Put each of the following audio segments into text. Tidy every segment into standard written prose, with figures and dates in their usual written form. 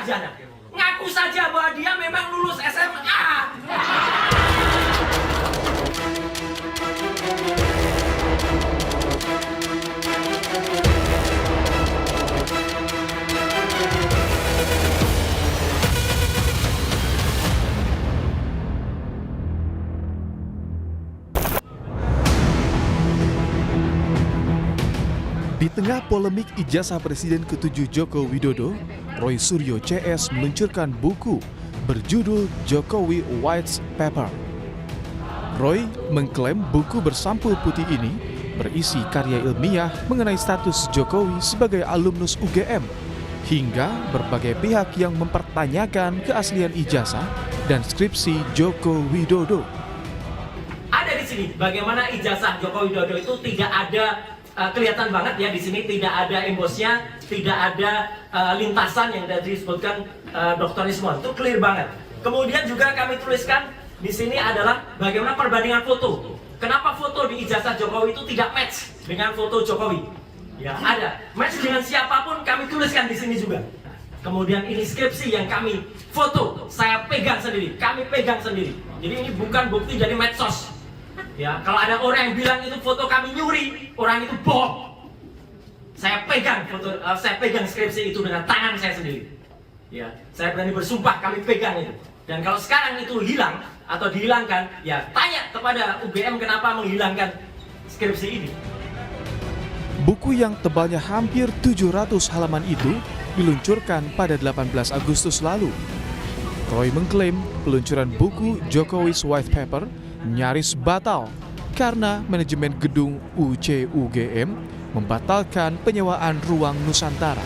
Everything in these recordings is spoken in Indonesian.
sarjana. Ngaku saja bahwa dia memang lulus SMA. Di tengah polemik ijazah Presiden ke-7 Joko Widodo, Roy Suryo CS meluncurkan buku berjudul Jokowi White Paper. Roy mengklaim buku bersampul putih ini berisi karya ilmiah mengenai status Jokowi sebagai alumnus UGM, hingga berbagai pihak yang mempertanyakan keaslian ijazah dan skripsi Joko Widodo. Ada di sini bagaimana ijazah Joko Widodo itu tidak ada kelihatan banget ya di sini, tidak ada embosnya, tidak ada lintasan yang tadi disebutkan Dr. Rismon, itu clear banget. Kemudian juga kami tuliskan di sini adalah bagaimana perbandingan foto. Kenapa foto di ijazah Jokowi itu tidak match dengan foto Jokowi? Ya ada match dengan siapapun, kami tuliskan di sini juga. Kemudian ini skripsi yang kami foto, saya pegang sendiri, kami pegang sendiri. Jadi ini bukan bukti dari medsos. Ya, kalau ada orang yang bilang itu foto kami nyuri, orang itu bohong. Saya pegang foto, saya pegang skripsi itu dengan tangan saya sendiri. Ya, saya berani bersumpah kami pegang itu. Dan kalau sekarang itu hilang atau dihilangkan, ya tanya kepada UGM kenapa menghilangkan skripsi ini. Buku yang tebalnya hampir 700 halaman itu diluncurkan pada 18 Agustus lalu. Roy mengklaim peluncuran buku Jokowi's White Paper nyaris batal karena manajemen gedung UCUGM membatalkan penyewaan ruang Nusantara.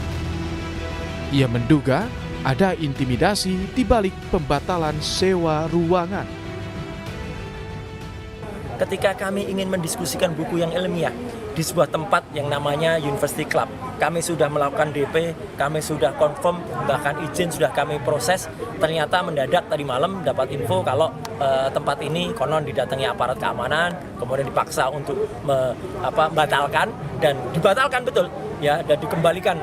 Ia menduga ada intimidasi di balik pembatalan sewa ruangan. Ketika kami ingin mendiskusikan buku yang ilmiah di sebuah tempat yang namanya University Club, kami sudah melakukan DP, kami sudah confirm, bahkan izin sudah kami proses. Ternyata mendadak tadi malam dapat info kalau tempat ini konon didatangi aparat keamanan, kemudian dipaksa untuk membatalkan, dan dibatalkan betul ya, dan dikembalikan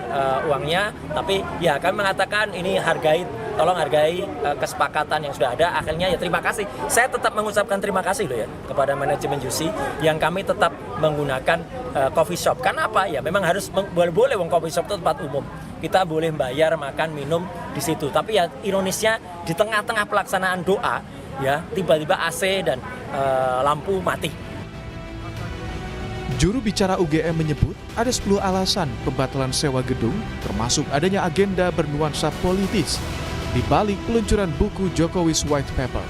uangnya. Tapi ya kami mengatakan ini tolong hargai kesepakatan yang sudah ada. Akhirnya ya terima kasih. Saya tetap mengucapkan terima kasih loh ya kepada manajemen UC yang kami tetap menggunakan coffee shop. Karena apa? Ya memang harus boleh coffee shop itu tempat umum. Kita boleh bayar makan minum di situ. Tapi ya ironisnya di tengah-tengah pelaksanaan doa ya tiba-tiba AC dan lampu mati. Juru bicara UGM menyebut ada 10 alasan pembatalan sewa gedung, termasuk adanya agenda bernuansa politis di balik peluncuran buku Jokowi's White Paper.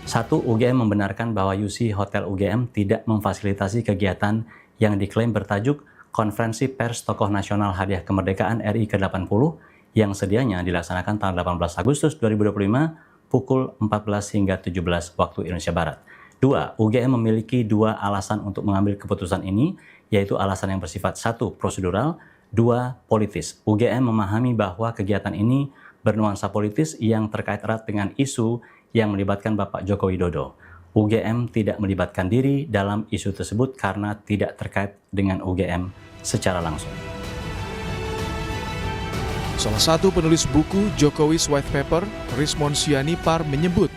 1. UGM membenarkan bahwa UC Hotel UGM tidak memfasilitasi kegiatan yang diklaim bertajuk Konferensi Pers Tokoh Nasional Hadiah Kemerdekaan RI ke-80 yang sedianya dilaksanakan tanggal 18 Agustus 2025 pukul 14 hingga 17 waktu Indonesia Barat. 2. UGM memiliki 2 alasan untuk mengambil keputusan ini, yaitu alasan yang bersifat 1. Prosedural, 2. Politis. UGM memahami bahwa kegiatan ini bernuansa politis yang terkait erat dengan isu yang melibatkan Bapak Joko Widodo. UGM tidak melibatkan diri dalam isu tersebut karena tidak terkait dengan UGM secara langsung. Salah satu penulis buku Jokowi's White Paper, Rismon Sianipar, menyebut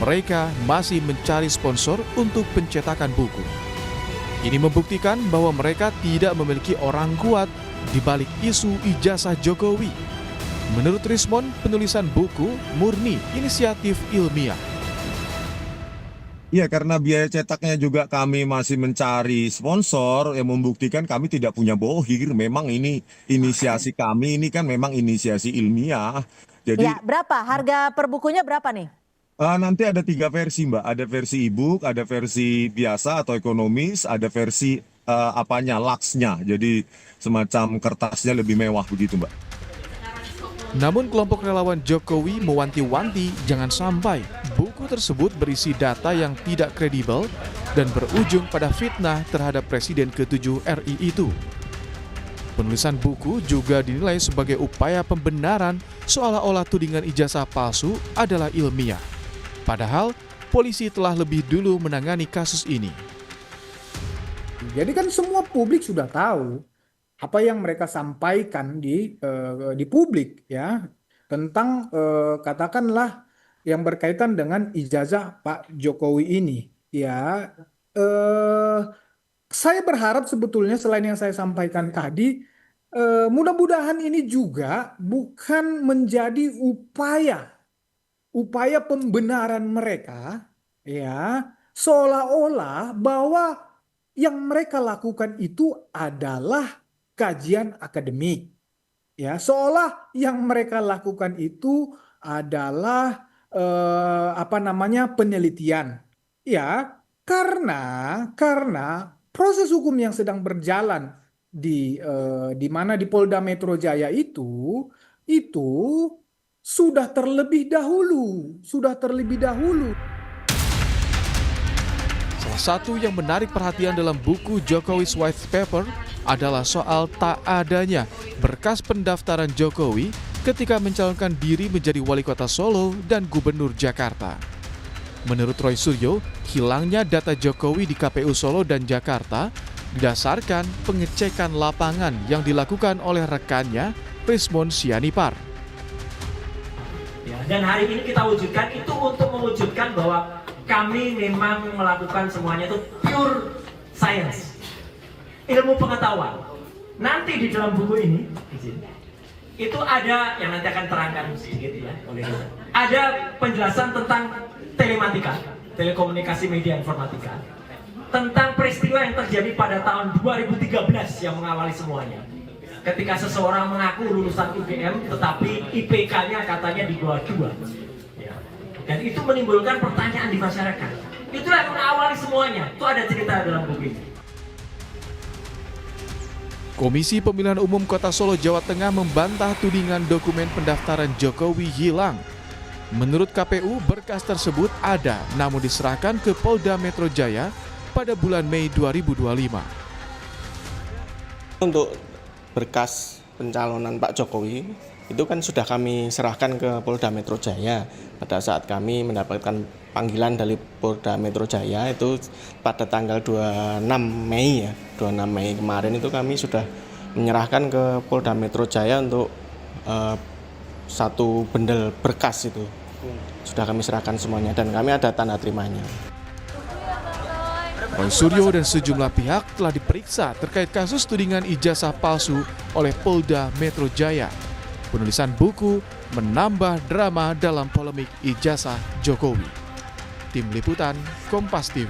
mereka masih mencari sponsor untuk pencetakan buku. Ini membuktikan bahwa mereka tidak memiliki orang kuat di balik isu ijazah Jokowi. Menurut Rismon, penulisan buku murni inisiatif ilmiah. Ya, karena biaya cetaknya juga kami masih mencari sponsor yang membuktikan kami tidak punya bohir. Memang ini inisiasi kami, ini kan memang inisiasi ilmiah. Jadi ya, berapa? Harga per bukunya berapa nih? nanti ada 3 versi, Mbak. Ada versi e-book, ada versi biasa atau ekonomis, ada versi laksnya. Jadi semacam kertasnya lebih mewah begitu, Mbak. Namun kelompok relawan Jokowi mewanti-wanti jangan sampai buku tersebut berisi data yang tidak kredibel dan berujung pada fitnah terhadap Presiden ke-7 RI itu. Penulisan buku juga dinilai sebagai upaya pembenaran seolah-olah tudingan ijazah palsu adalah ilmiah. Padahal polisi telah lebih dulu menangani kasus ini. Jadi kan semua publik sudah tahu apa yang mereka sampaikan di publik ya. tentang katakanlah yang berkaitan dengan ijazah Pak Jokowi ini. Ya, eh, saya berharap sebetulnya selain yang saya sampaikan tadi, mudah-mudahan ini juga bukan menjadi upaya pembenaran mereka, ya, seolah-olah bahwa yang mereka lakukan itu adalah kajian akademik, ya, seolah yang mereka lakukan itu adalah penelitian, ya, karena proses hukum yang sedang berjalan di mana di Polda Metro Jaya itu sudah terlebih dahulu. Salah satu yang menarik perhatian dalam buku Jokowi's White Paper adalah soal tak adanya berkas pendaftaran Jokowi ketika mencalonkan diri menjadi wali kota Solo dan gubernur Jakarta. Menurut Roy Suryo, hilangnya data Jokowi di KPU Solo dan Jakarta didasarkan pengecekan lapangan yang dilakukan oleh rekannya Rismon Sianipar. Ya, dan hari ini kita wujudkan itu untuk mewujudkan bahwa kami memang melakukan semuanya itu pure science, ilmu pengetahuan. Nanti di dalam buku ini itu ada yang nanti akan terangkan sedikit ya oleh kita. Ada penjelasan tentang telematika, telekomunikasi media informatika, tentang peristiwa yang terjadi pada tahun 2013 yang mengawali semuanya. Ketika seseorang mengaku lulusan UGM tetapi IPK-nya katanya di bawah 2. Ya. Dan itu menimbulkan pertanyaan di masyarakat. Itulah yang mengawali semuanya. Itu ada cerita dalam buku ini. Komisi Pemilihan Umum Kota Solo, Jawa Tengah membantah tudingan dokumen pendaftaran Jokowi hilang. Menurut KPU, berkas tersebut ada namun diserahkan ke Polda Metro Jaya pada bulan Mei 2025. Untuk berkas pencalonan Pak Jokowi itu kan sudah kami serahkan ke Polda Metro Jaya pada saat kami mendapatkan panggilan dari Polda Metro Jaya itu pada tanggal 26 Mei ya, 26 Mei kemarin itu kami sudah menyerahkan ke Polda Metro Jaya untuk satu bendel berkas itu sudah kami serahkan semuanya dan kami ada tanda terimanya. Roy Suryo dan sejumlah pihak telah diperiksa terkait kasus tudingan ijazah palsu oleh Polda Metro Jaya. Penulisan buku menambah drama dalam polemik ijazah Jokowi. Tim Liputan, Kompas TV.